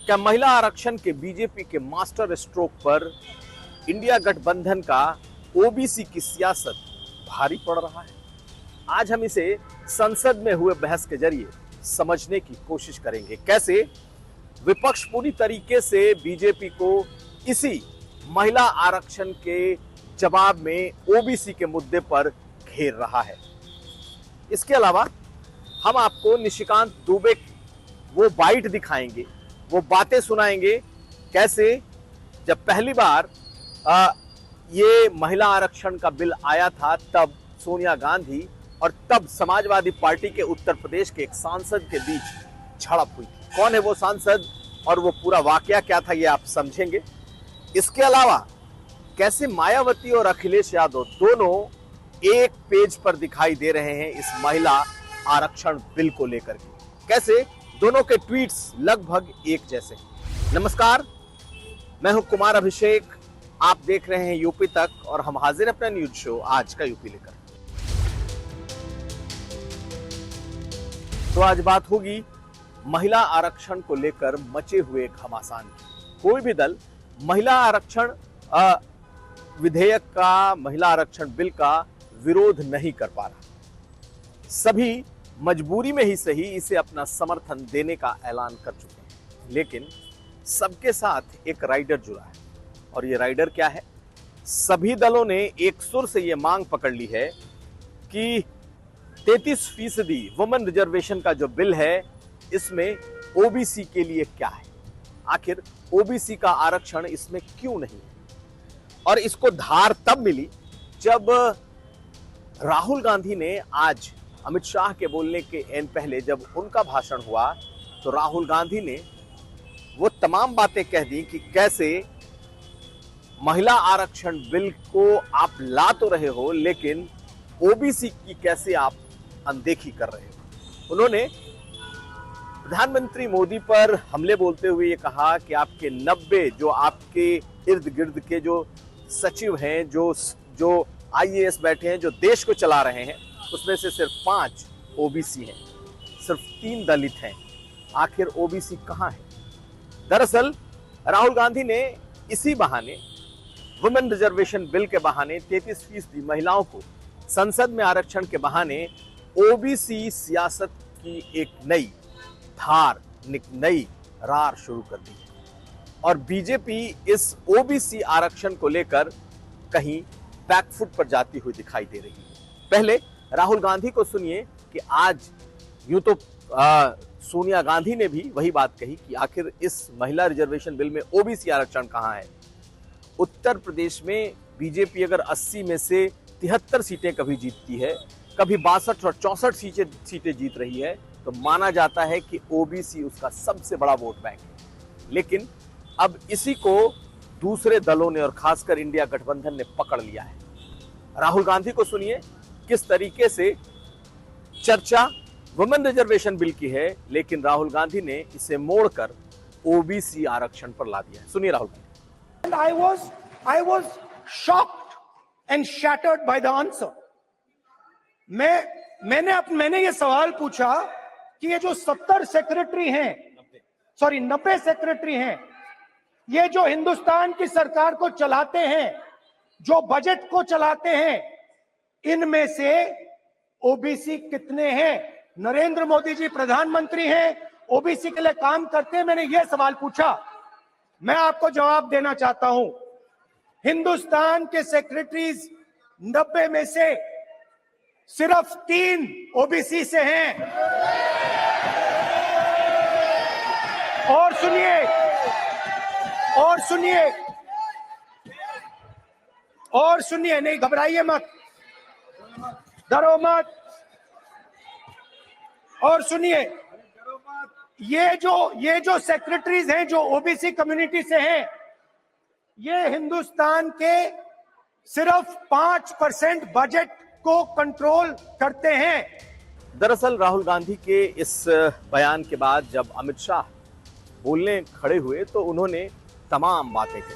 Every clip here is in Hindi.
क्या महिला आरक्षण के बीजेपी के मास्टर स्ट्रोक पर इंडिया गठबंधन का ओबीसी की सियासत भारी पड़ रहा है? आज हम इसे संसद में हुए बहस के जरिए समझने की कोशिश करेंगे। कैसे विपक्ष पूरी तरीके से बीजेपी को इसी महिला आरक्षण के जवाब में ओबीसी के मुद्दे पर घेर रहा है। इसके अलावा हम आपको निशिकांत दुबे की वो बाइट दिखाएंगे, वो बातें सुनाएंगे, कैसे जब पहली बार ये महिला आरक्षण का बिल आया था तब सोनिया गांधी और तब समाजवादी पार्टी के उत्तर प्रदेश के एक सांसद के बीच झड़प हुई थी। कौन है वो सांसद और वो पूरा वाकया क्या था, ये आप समझेंगे। इसके अलावा कैसे मायावती और अखिलेश यादव दोनों एक पेज पर दिखाई दे रहे हैं इस महिला आरक्षण बिल को लेकर के, कैसे दोनों के ट्वीट्स लगभग एक जैसे। नमस्कार, मैं हूं कुमार अभिषेक, आप देख रहे हैं यूपी तक और हम हाजिर अपना न्यूज शो आज का यूपी लेकर। तो आज बात होगी महिला आरक्षण को लेकर मचे हुए घमासान की। कोई भी दल महिला आरक्षण विधेयक का, महिला आरक्षण बिल का विरोध नहीं कर पा रहा। सभी मजबूरी में ही सही इसे अपना समर्थन देने का ऐलान कर चुके हैं, लेकिन सबके साथ एक राइडर जुड़ा है। और ये राइडर क्या है? सभी दलों ने एक सुर से ये मांग पकड़ ली है कि 33% वुमेन रिजर्वेशन का जो बिल है इसमें ओबीसी के लिए क्या है, आखिर ओबीसी का आरक्षण इसमें क्यों नहीं है। और इसको धार तब मिली जब राहुल गांधी ने आज अमित शाह के बोलने के एन पहले जब उनका भाषण हुआ तो राहुल गांधी ने वो तमाम बातें कह दी कि कैसे महिला आरक्षण बिल को आप ला तो रहे हो लेकिन ओबीसी की कैसे आप अनदेखी कर रहे हो। उन्होंने प्रधानमंत्री मोदी पर हमले बोलते हुए ये कहा कि आपके 90 जो आपके इर्द गिर्द के जो सचिव हैं, जो आईएएस बैठे हैं, जो देश को चला रहे हैं, उसमें से सिर्फ 5 ओबीसी हैं, सिर्फ 3 दलित हैं। आखिर ओबीसी कहां है? दरअसल राहुल गांधी ने इसी बहाने, वुमेन रिजर्वेशन बिल के बहाने 33% महिलाओं को संसद में आरक्षण के बहाने ओबीसी सियासत की एक नई धार, नई रार शुरू कर दी। और बीजेपी इस ओबीसी आरक्षण को लेकर कहीं बैकफुट पर जाती हुई दिखाई दे रही है। पहले राहुल गांधी को सुनिए कि आज यूं तो सोनिया गांधी ने भी वही बात कही कि आखिर इस महिला रिजर्वेशन बिल में ओबीसी आरक्षण कहां है। उत्तर प्रदेश में बीजेपी अगर 80 में से 73 सीटें कभी जीतती है, कभी 62 और 64 सीटें जीत रही है, तो माना जाता है कि ओबीसी उसका सबसे बड़ा वोट बैंक है। लेकिन अब इसी को दूसरे दलों ने और खासकर इंडिया गठबंधन ने पकड़ लिया है। राहुल गांधी को सुनिए किस तरीके से चर्चा वुमेन रिजर्वेशन बिल की है, लेकिन राहुल गांधी ने इसे मोड़कर ओबीसी आरक्षण पर ला दिया है। सुनिए Rahul Gandhi. I was shocked and shattered by the answer. मैंने ये सवाल पूछा कि ये जो 90 सेक्रेटरी हैं, ये जो हिंदुस्तान की सरकार को चलाते हैं, जो बजट को चलाते हैं, इनमें से ओबीसी कितने हैं? नरेंद्र मोदी जी प्रधानमंत्री हैं, ओबीसी के लिए काम करते हैं। मैंने ये सवाल पूछा। मैं आपको जवाब देना चाहता हूं। हिंदुस्तान के सेक्रेटरीज 90 में से सिर्फ 3 ओबीसी से हैं। और सुनिए, नहीं घबराइए मत, डरो मत। और सुनिए, ये जो सेक्रेटरीज हैं जो ओबीसी कम्युनिटी से हैं, ये हिंदुस्तान के सिर्फ 5% बजट को कंट्रोल करते हैं। दरअसल राहुल गांधी के इस बयान के बाद जब अमित शाह बोलने खड़े हुए तो उन्होंने तमाम बातें कही।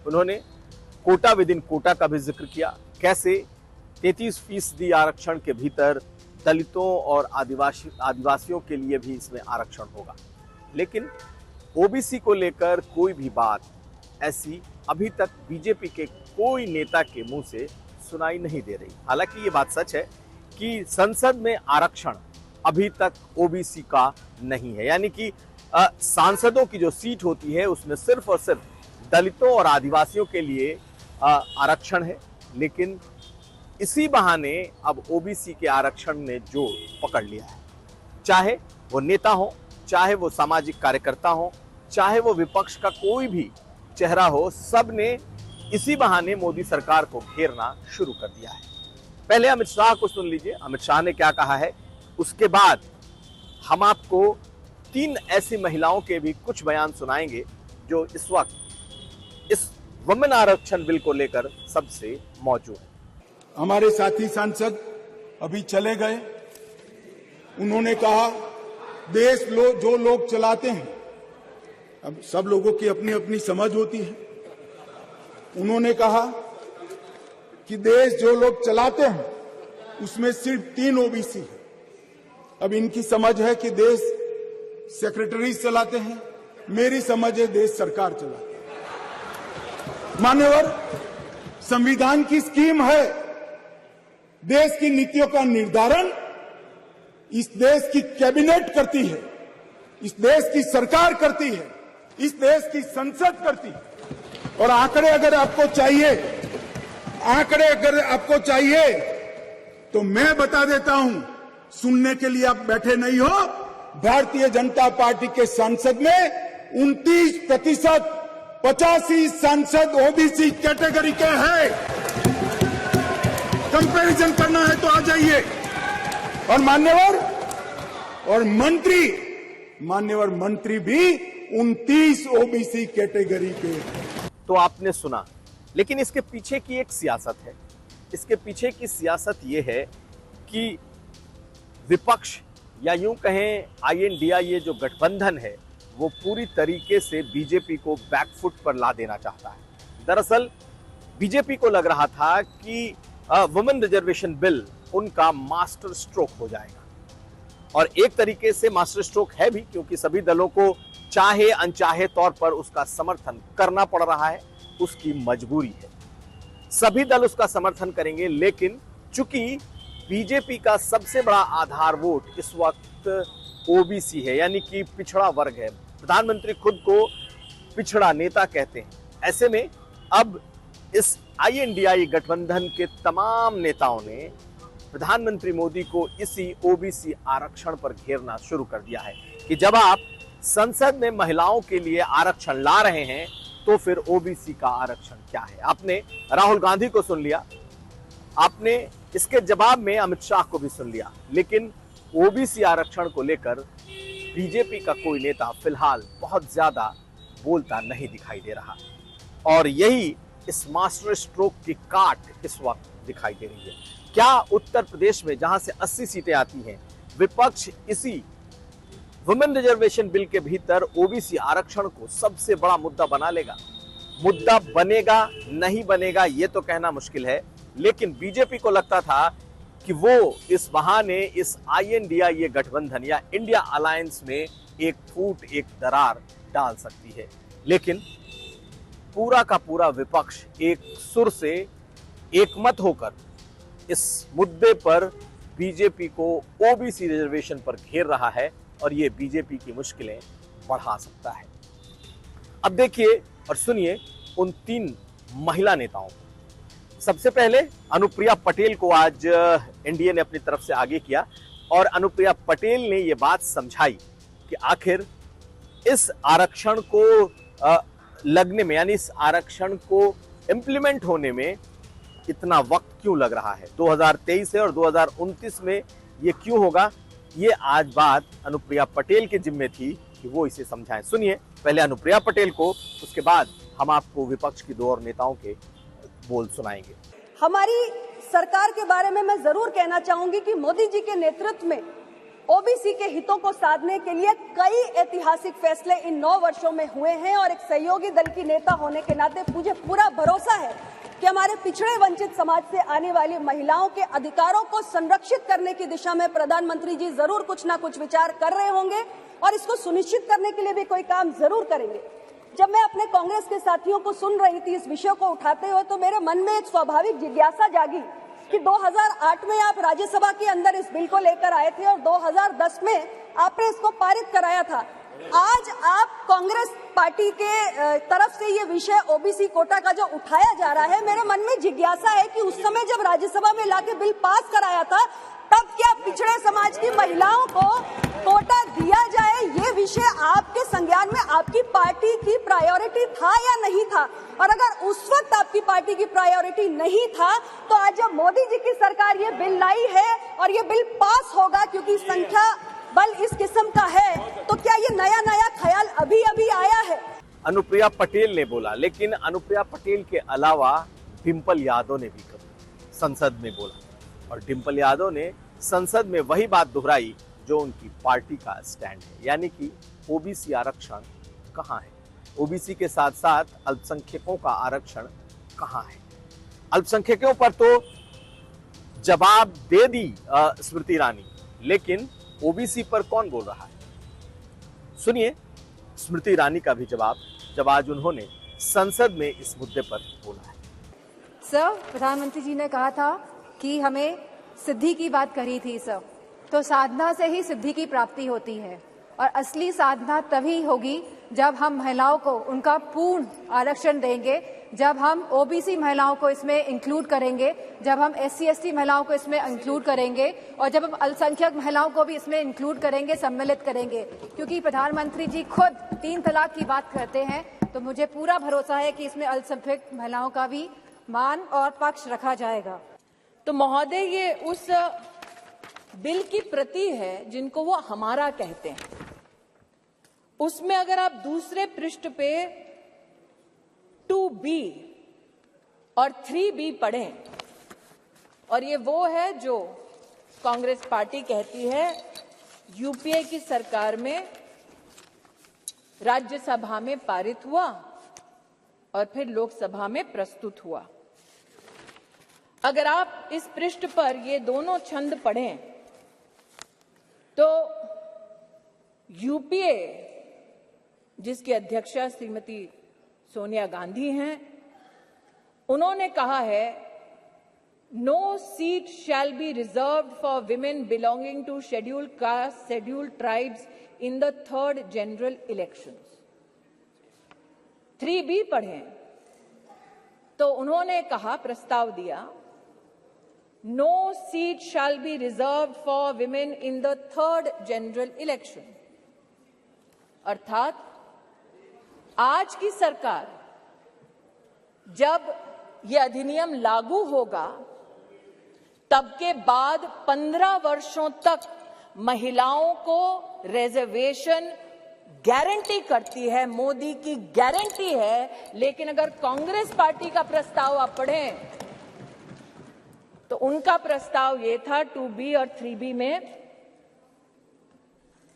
उन्होंने कोटा विद इन कोटा का भी जिक्र किया, कैसे 33% आरक्षण के भीतर दलितों और आदिवासियों के लिए भी इसमें आरक्षण होगा। लेकिन ओबीसी को लेकर कोई भी बात ऐसी अभी तक बीजेपी के कोई नेता के मुंह से सुनाई नहीं दे रही। हालांकि ये बात सच है कि संसद में आरक्षण अभी तक ओबीसी का नहीं है, यानी कि सांसदों की जो सीट होती है उसमें सिर्फ और सिर्फ दलितों और आदिवासियों के लिए आरक्षण है। लेकिन इसी बहाने अब ओबीसी के आरक्षण ने जोर पकड़ लिया है। चाहे वो नेता हो, चाहे वो सामाजिक कार्यकर्ता हो, चाहे वो विपक्ष का कोई भी चेहरा हो, सब ने इसी बहाने मोदी सरकार को घेरना शुरू कर दिया है। पहले अमित शाह को सुन लीजिए, अमित शाह ने क्या कहा है। उसके बाद हम आपको 3 ऐसी महिलाओं के भी कुछ बयान सुनाएंगे जो इस वक्त इस वुमेन आरक्षण बिल को लेकर सबसे मौजूद है। हमारे साथी सांसद अभी चले गए। उन्होंने कहा जो लोग चलाते हैं, अब सब लोगों की अपनी अपनी समझ होती है। उन्होंने कहा कि देश जो लोग चलाते हैं उसमें सिर्फ 3 ओबीसी है। अब इनकी समझ है कि देश सेक्रेटरी चलाते हैं, मेरी समझ है देश सरकार चलाती है। मान्यवर, संविधान की स्कीम है, देश की नीतियों का निर्धारण इस देश की कैबिनेट करती है, इस देश की सरकार करती है, इस देश की संसद करती है। और आंकड़े अगर आपको चाहिए तो मैं बता देता हूं, सुनने के लिए आप बैठे नहीं हो। भारतीय जनता पार्टी के सांसद में 29%, 85 सांसद ओबीसी कैटेगरी के हैं। कंपैरिजन करना है तो आ जाइए। और मान्यवर मंत्री भी 29 ओबीसी कैटेगरी के। तो आपने सुना, लेकिन इसके पीछे की एक सियासत है। इसके पीछे की सियासत यह है कि विपक्ष या यूं कहें INDIA जो गठबंधन है वो पूरी तरीके से बीजेपी को बैकफुट पर ला देना चाहता है। दरअसल बीजेपी को लग रहा था कि वुमेन रिजर्वेशन बिल उनका मास्टर स्ट्रोक हो जाएगा, और एक तरीके से मास्टर स्ट्रोक है भी, क्योंकि सभी दलों को चाहे अनचाहे तौर पर उसका समर्थन करना पड़ रहा है, उसकी मजबूरी है। सभी दल उसका समर्थन करेंगे, लेकिन चूंकि बीजेपी का सबसे बड़ा आधार वोट इस वक्त ओबीसी है, यानी कि पिछड़ा वर्ग है। प्रधानमंत्री खुद को पिछड़ा नेता कहते हैं। ऐसे में अब इस INDIA गठबंधन के तमाम नेताओं ने प्रधानमंत्री मोदी को इसी ओबीसी आरक्षण पर घेरना शुरू कर दिया है कि जब आप संसद में महिलाओं के लिए आरक्षण ला रहे हैं तो फिर ओबीसी का आरक्षण क्या है। आपने राहुल गांधी को सुन लिया, आपने इसके जवाब में अमित शाह को भी सुन लिया, लेकिन ओबीसी आरक्षण को लेकर बीजेपी का कोई नेता फिलहाल बहुत ज्यादा बोलता नहीं दिखाई दे रहा, और यही इस मास्टर स्ट्रोक की काट इस वक्त दिखाई दे रही है। क्या उत्तर प्रदेश में जहां से 80 सीटें आती हैं, विपक्ष इसी वुमेन रिजर्वेशन बिल के भीतर ओबीसी आरक्षण को सबसे बड़ा मुद्दा बना लेगा? मुद्दा बनेगा नहीं बनेगा ये तो कहना मुश्किल है, लेकिन बीजेपी को लगता था कि वो इस बहाने इस INDIA गठबंधन या इंडिया अलायंस में एक फूट, एक दरार डाल सकती है। लेकिन पूरा का पूरा विपक्ष एक सुर से एकमत होकर इस मुद्दे पर बीजेपी को ओबीसी रिजर्वेशन पर घेर रहा है, और ये बीजेपी की मुश्किलें बढ़ा सकता है। अब देखिए और सुनिए उन 3 महिला नेताओं को। सबसे पहले अनुप्रिया पटेल को आज एनडीए ने अपनी तरफ से आगे किया, और अनुप्रिया पटेल ने यह बात समझाई कि आखिर इस आरक्षण को लगने में, यानी इस आरक्षण को इंप्लीमेंट होने में इतना वक्त क्यों लग रहा है। 2023 है और 2029 में ये क्यों होगा, ये आज बात अनुप्रिया पटेल के जिम्मे थी कि वो इसे समझाएं। सुनिए पहले अनुप्रिया पटेल को, उसके बाद हम आपको विपक्ष की 2 और नेताओं के बोल सुनाएंगे। हमारी सरकार के बारे में मैं जरूर कहना चाहूंगी कि मोदी जी के नेतृत्व में ओबीसी के हितों को साधने के लिए कई ऐतिहासिक फैसले इन 9 वर्षों में हुए हैं, और एक सहयोगी दल की नेता होने के नाते मुझे पूरा भरोसा है कि हमारे पिछड़े वंचित समाज से आने वाली महिलाओं के अधिकारों को संरक्षित करने की दिशा में प्रधानमंत्री जी जरूर कुछ ना कुछ विचार कर रहे होंगे। और इसको सुनिश्चित करने के लिए भी कोई काम जरूर करेंगे। जब मैं अपने कांग्रेस के साथियों को सुन रही थी इस विषय को उठाते हुए, तो मेरे मन में एक स्वाभाविक जिज्ञासा जागी कि 2008 में आप राज्यसभा के अंदर इस बिल को लेकर आए थे और 2010 में आपने इसको पारित कराया था। आज आप कांग्रेस पार्टी के तरफ से ये विषय ओबीसी कोटा का जो उठाया जा रहा है, मेरे मन में जिज्ञासा है कि उस समय जब राज्यसभा में लाके बिल पास कराया था, तब क्या पिछड़े समाज की महिलाओं को कोटा दिया जाए, ये विषय आपके संज्ञान में आपकी पार्टी की प्रायोरिटी था या नहीं था? और अगर उस वक्त आपकी पार्टी की प्रायोरिटी नहीं था, तो आज जब मोदी जी की सरकार ये बिल लाई है और ये बिल पास होगा क्योंकि संख्या बल इस किस्म का है, तो क्या ये नया नया ख्याल अभी अभी आया है? अनुप्रिया पटेल ने बोला, लेकिन अनुप्रिया पटेल के अलावा डिंपल यादव ने भी कहा, संसद में बोला, और डिंपल यादव ने संसद में वही बात दोहराई जो उनकी पार्टी का स्टैंड है, यानी कि ओबीसी आरक्षण कहां है, ओबीसी के साथ साथ अल्पसंख्यकों का आरक्षण कहां है। अल्पसंख्यकों पर तो जवाब दे दी स्मृति ईरानी, लेकिन ओबीसी पर कौन बोल रहा है? सुनिए स्मृति ईरानी का भी जब आज उन्होंने संसद में इस मुद्दे पर बोला है। सर, प्रधानमंत्री जी ने कहा था कि हमें सिद्धि की बात करी थी सर, तो साधना से ही सिद्धि की प्राप्ति होती है और असली साधना तभी होगी जब हम महिलाओं को उनका पूर्ण आरक्षण देंगे, जब हम ओबीसी महिलाओं को इसमें इंक्लूड करेंगे, जब हम SC/ST महिलाओं को इसमें इंक्लूड करेंगे और जब हम अल्पसंख्यक महिलाओं को भी इसमें इंक्लूड करेंगे, सम्मिलित करेंगे। क्योंकि प्रधानमंत्री जी खुद 3 तलाक की बात करते हैं, तो मुझे पूरा भरोसा है कि इसमें अल्पसंख्यक महिलाओं का भी मान और पक्ष रखा जाएगा। तो महोदय, ये उस बिल की प्रति है जिनको वो हमारा कहते हैं। उसमें अगर आप दूसरे पृष्ठ पे 2B और 3B पढ़ें, और ये वो है जो कांग्रेस पार्टी कहती है यूपीए की सरकार में राज्यसभा में पारित हुआ और फिर लोकसभा में प्रस्तुत हुआ। अगर आप इस पृष्ठ पर ये दोनों छंद पढ़ें तो यूपीए, जिसकी अध्यक्षा श्रीमती सोनिया गांधी हैं, उन्होंने कहा है no seat shall be reserved for women belonging to scheduled caste, scheduled tribes in the 3rd general elections. 3B पढ़ें तो उन्होंने कहा, प्रस्ताव दिया, no seat shall be reserved for women in the 3rd general election. अर्थात आज की सरकार जब यह अधिनियम लागू होगा, तब के बाद 15 वर्षों तक महिलाओं को रिजर्वेशन गारंटी करती है, मोदी की गारंटी है। लेकिन अगर कांग्रेस पार्टी का प्रस्ताव आप पढ़ें तो उनका प्रस्ताव ये था 2B और 3B में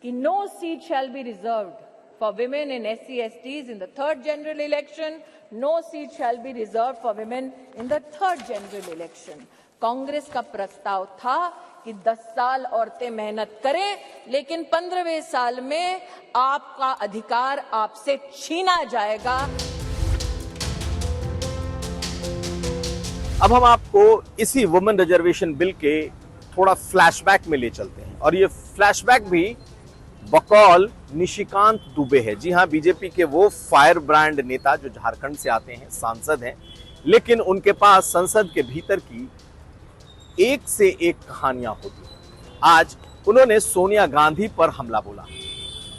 कि no seat shall be reserved for women and SC/STs in the 3rd general election, no seat shall be reserved for women in the 3rd general election। Congress का प्रस्ताव था कि 10 साल औरतें मेहनत करें, लेकिन 15वें साल में आपका अधिकार आपसे छीना जाएगा। अब हम आपको इसी वुमेन रिजर्वेशन बिल के थोड़ा फ्लैशबैक में ले चलते हैं, और ये फ्लैशबैक भी बकौल निशिकांत दुबे है। जी हां, बीजेपी के वो फायर ब्रांड नेता जो झारखंड से आते हैं, सांसद हैं, लेकिन उनके पास संसद के भीतर की एक से एक कहानियां होती हैं। आज उन्होंने सोनिया गांधी पर हमला बोला,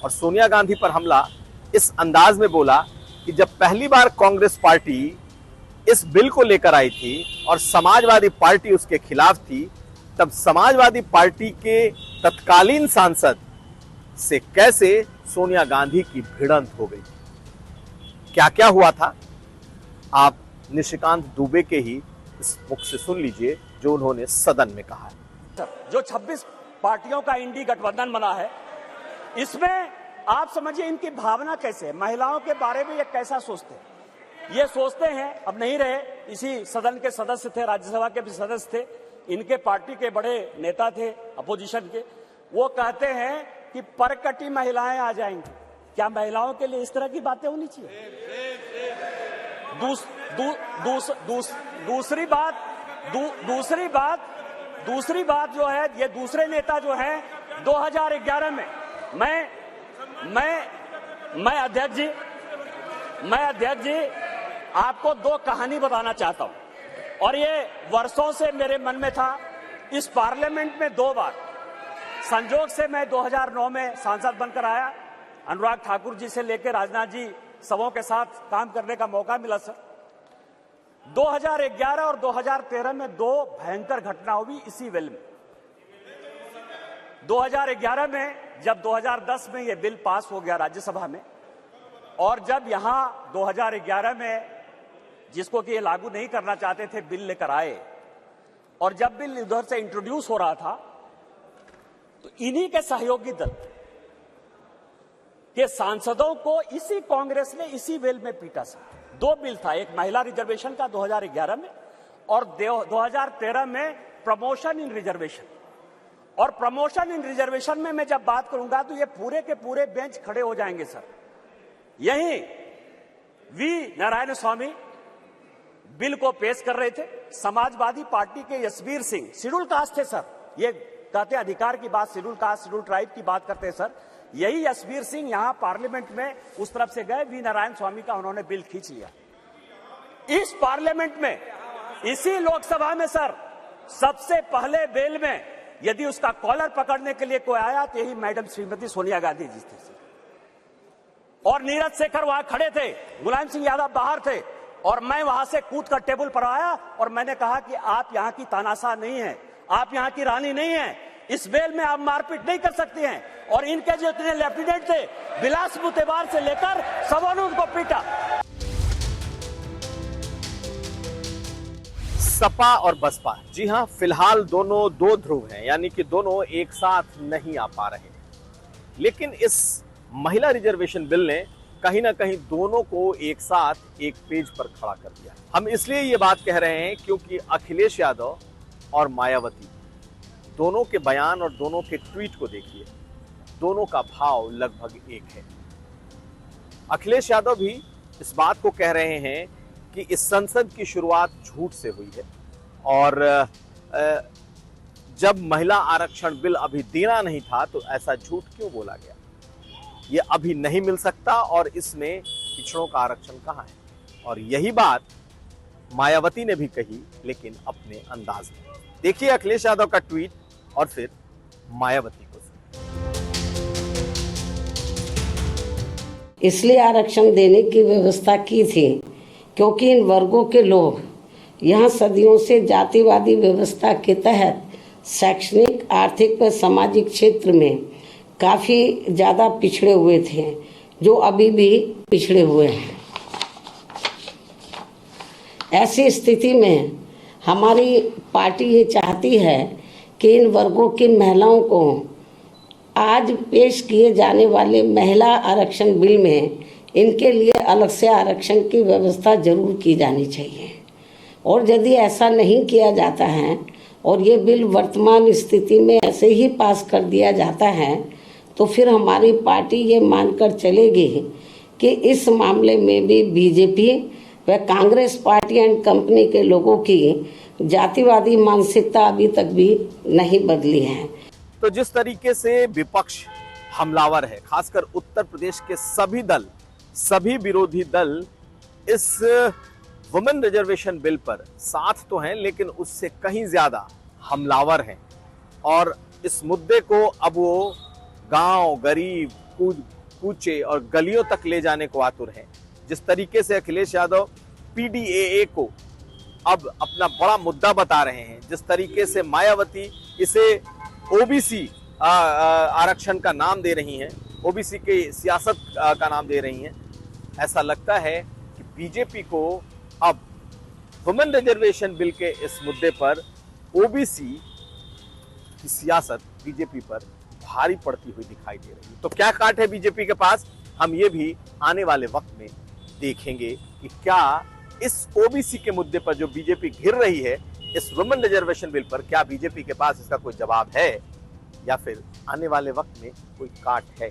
और सोनिया गांधी पर हमला इस अंदाज में बोला कि जब पहली बार कांग्रेस पार्टी इस बिल को लेकर आई थी और समाजवादी पार्टी उसके खिलाफ थी, तब समाजवादी पार्टी के तत्कालीन सांसद से कैसे सोनिया गांधी की भिड़ंत हो गई, क्या क्या हुआ था, आप निशिकांत दुबे के ही इस मुख से सुन लीजिए जो उन्होंने सदन में कहा है। जो 26 पार्टियों का इंडी गठबंधन बना है, इसमें आप समझिए इनकी भावना कैसे है, महिलाओं के बारे में ये कैसा सोचते हैं। ये सोचते हैं, अब नहीं रहे, इसी सदन के सदस्य थे, राज्यसभा के भी सदस्य थे, इनके पार्टी के बड़े नेता थे अपोजिशन के, वो कहते हैं कि परकटी महिलाएं आ जाएंगी। क्या महिलाओं के लिए इस तरह की बातें होनी चाहिए? दूसरी बात जो है, ये दूसरे नेता जो है 2011 में मैं अध्यक्ष जी आपको दो कहानी बताना चाहता हूं, और ये वर्षों से मेरे मन में था। इस पार्लियामेंट में 2 बार संजोग से मैं 2009 में सांसद बनकर आया। अनुराग ठाकुर जी से लेकर राजनाथ जी सबों के साथ काम करने का मौका मिला सर। 2011 और 2013 में 2 भयंकर घटना हुई इसी बिल में। 2011 में जब 2010 में यह बिल पास हो गया राज्यसभा में, और जब यहां 2011 में जिसको कि ये लागू नहीं करना चाहते थे बिल लेकर आए, और जब बिल उधर से इंट्रोड्यूस हो रहा था तो इन्हीं के सहयोगी दल के सांसदों को इसी कांग्रेस ने इसी बिल में पीटा सर। 2 बिल था, एक महिला रिजर्वेशन का 2011 में, और 2013 में प्रमोशन इन रिजर्वेशन। और प्रमोशन इन रिजर्वेशन में मैं जब बात करूंगा तो ये पूरे के पूरे बेंच खड़े हो जाएंगे सर। यहीं वी नारायण स्वामी बिल को पेश कर रहे थे। समाजवादी पार्टी के यशवीर सिंह शेड्यूल कास्ट थे सर, ये कहते अधिकार की बात, शेड्यूल कास्ट शेड्यूल ट्राइब की बात करते हैं सर। यही यशवीर सिंह यहां पार्लियामेंट में उस तरफ से गए, वी नारायण स्वामी का उन्होंने बिल खींच लिया। इस पार्लियामेंट में, इसी लोकसभा में सर, सबसे पहले बिल में यदि उसका कॉलर पकड़ने के लिए कोई आया तो यही मैडम श्रीमती सोनिया गांधी जी थे सर। और नीरज शेखर वहां खड़े थे, मुलायम सिंह यादव बाहर थे, और मैं वहां से कूद कर टेबल पर आया और मैंने कहा कि आप यहां की तानाशाह नहीं है, आप यहां की रानी नहीं है, इस बेल में आप मारपीट नहीं कर सकती हैं। और इनके जो इतने लेफ्टिनेंट थे, बिलास मुतेबार से लेकर सबों ने उनको पीटा। सपा और बसपा, जी हां, फिलहाल दोनों 2 ध्रुव हैं, यानी कि दोनों एक साथ नहीं आ पा रहे हैं। लेकिन इस महिला रिजर्वेशन बिल ने कहीं ना कहीं दोनों को एक साथ एक पेज पर खड़ा कर दिया। हम इसलिए ये बात कह रहे हैं क्योंकि अखिलेश यादव और मायावती दोनों के बयान और दोनों के ट्वीट को देखिए, दोनों का भाव लगभग एक है। अखिलेश यादव भी इस बात को कह रहे हैं कि इस संसद की शुरुआत झूठ से हुई है, और जब महिला आरक्षण बिल अभी देना नहीं था तो ऐसा झूठ क्यों बोला गया, ये अभी नहीं मिल सकता और इसमें पिछड़ों का आरक्षण कहां है। और यही बात मायावती ने भी कही, लेकिन अपने अंदाज में। देखिए अखिलेश यादव का ट्वीट और फिर मायावती को। इसलिए आरक्षण देने की व्यवस्था की थी क्योंकि इन वर्गों के लोग यहाँ सदियों से जातिवादी व्यवस्था के तहत शैक्षणिक, आर्थिक व सामाजिक क्षेत्र में काफ़ी ज़्यादा पिछड़े हुए थे, जो अभी भी पिछड़े हुए हैं। ऐसी स्थिति में हमारी पार्टी ये चाहती है कि इन वर्गों की महिलाओं को आज पेश किए जाने वाले महिला आरक्षण बिल में इनके लिए अलग से आरक्षण की व्यवस्था जरूर की जानी चाहिए। और यदि ऐसा नहीं किया जाता है और ये बिल वर्तमान स्थिति में ऐसे ही पास कर दिया जाता है तो फिर हमारी पार्टी ये मानकर चलेगी कि इस मामले में भी बीजेपी व कांग्रेस पार्टी एंड कंपनी के लोगों की जातिवादी मानसिकता अभी तक भी नहीं बदली है। तो जिस तरीके से विपक्ष हमलावर है, खासकर उत्तर प्रदेश के सभी दल, सभी विरोधी दल इस वुमेन रिजर्वेशन बिल पर साथ तो हैं, लेकिन उससे कहीं ज्यादा हमलावर हैं और इस मुद्दे को अब वो गांव, गरीब, कूचे और गलियों तक ले जाने को आतुर हैं। जिस तरीके से अखिलेश यादव पीडीएए को अब अपना बड़ा मुद्दा बता रहे हैं, जिस तरीके से मायावती इसे ओबीसी आरक्षण का नाम दे रही हैं, ओबीसी के सियासत का नाम दे रही हैं, ऐसा लगता है कि बीजेपी को अब वुमेन रिजर्वेशन बिल के इस मुद्दे पर ओबीसी की सियासत बीजेपी पर भारी पड़ती हुई दिखाई दे रही है। तो क्या काट है बीजेपी के पास, हम ये भी आने वाले वक्त में देखेंगे कि क्या इस ओबीसी के मुद्दे पर जो बीजेपी घिर रही है, इस वुमेन रिजर्वेशन बिल पर, क्या बीजेपी के पास इसका कोई जवाब है या फिर आने वाले वक्त में कोई काट है,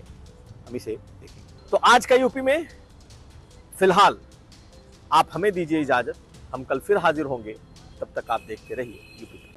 हम इसे देखेंगे। तो आज का यूपी में फिलहाल आप हमें दीजिए इजाजत, हम कल फिर हाजिर होंगे, तब तक आप देखते रहिए यूपी।